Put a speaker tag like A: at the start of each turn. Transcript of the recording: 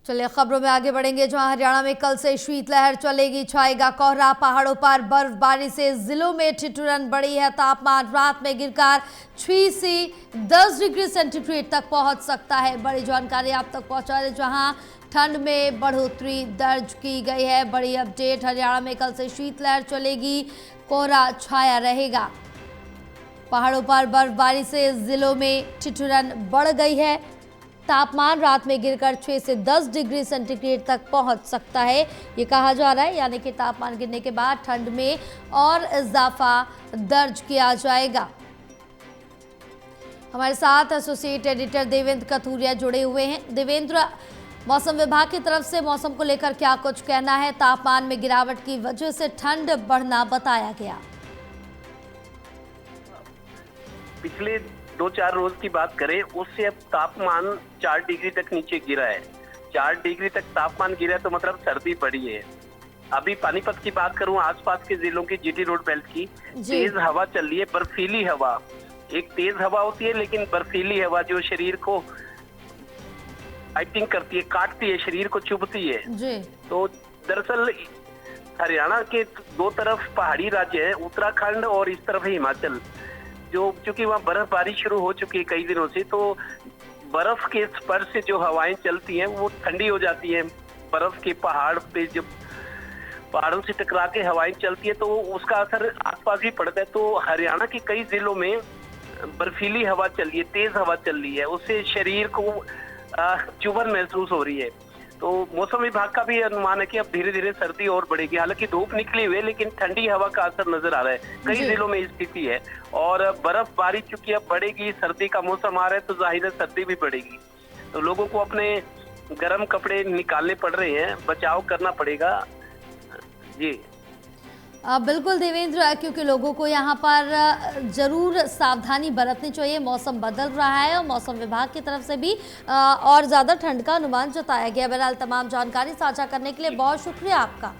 A: चलिए खबरों में आगे बढ़ेंगे, जहां हरियाणा में कल से शीतलहर चलेगी, छाएगा कोहरा, पहाड़ों पर बर्फबारी से जिलों में ठिठुरन बढ़ी है। तापमान रात में गिरकर 6 से 10 डिग्री सेंटीग्रेड तक पहुंच सकता है। बड़ी जानकारी आप तक पहुंचा रहे, जहां ठंड में बढ़ोतरी दर्ज की गई है। बड़ी अपडेट, हरियाणा में कल से शीतलहर चलेगी, कोहरा छाया रहेगा, पहाड़ों पर बर्फबारी से जिलों में ठिठुरन बढ़ गई है। तापमान रात में गिरकर 6 से 10 डिग्री सेंटीग्रेड तक पहुंच सकता है, ये कहा जा रहा है। यानी कि तापमान गिरने के बाद ठंड में और इजाफा दर्ज किया जाएगा। हमारे साथ एसोसिएट एडिटर देवेंद्र कथुरिया जुड़े हुए हैं। देवेंद्र, मौसम विभाग की तरफ से मौसम को लेकर क्या कुछ कहना है? तापमान में गिरावट की वजह से ठंड बढ़ना बताया गया।
B: पिछले 2-4 रोज की बात करें, उससे अब तापमान 4 डिग्री तक नीचे गिरा है। 4 डिग्री तक तापमान गिरा है तो मतलब सर्दी बढ़ी है। अभी पानीपत की बात करूं, आसपास के जिलों की जीटी रोड बेल्ट की तेज हवा चल रही है, बर्फीली हवा। एक तेज हवा होती है लेकिन बर्फीली हवा जो शरीर को फाइटिंग करती है, काटती है, शरीर को चुभती है जी। तो दरअसल हरियाणा के दो तरफ पहाड़ी राज्य है, उत्तराखंड और इस तरफ है हिमाचल, जो चूंकि वहाँ बर्फबारी शुरू हो चुकी है कई दिनों से, तो बर्फ के स्पर्श से जो हवाएं चलती हैं वो ठंडी हो जाती हैं। बर्फ के पहाड़ पे जब पहाड़ों से टकरा के हवाएं चलती है तो उसका असर आसपास भी पड़ता है। तो हरियाणा के कई जिलों में बर्फीली हवा चल रही है, तेज हवा चल रही है, उससे शरीर को चुभन महसूस हो रही है। तो मौसम विभाग का भी अनुमान है कि अब धीरे धीरे सर्दी और बढ़ेगी। हालांकि धूप निकली हुई है लेकिन ठंडी हवा का असर नजर आ रहा है, कई जिलों में स्थिति है। और बर्फबारी चूंकि अब बढ़ेगी, सर्दी का मौसम आ रहा है तो जाहिर है सर्दी भी बढ़ेगी। तो लोगों को अपने गर्म कपड़े निकालने पड़ रहे हैं, बचाव करना पड़ेगा जी।
A: बिल्कुल देवेंद्र, क्योंकि लोगों को यहाँ पर जरूर सावधानी बरतनी चाहिए। मौसम बदल रहा है और मौसम विभाग की तरफ से भी और ज़्यादा ठंड का अनुमान जताया गया। बहरहाल तमाम जानकारी साझा करने के लिए बहुत शुक्रिया आपका।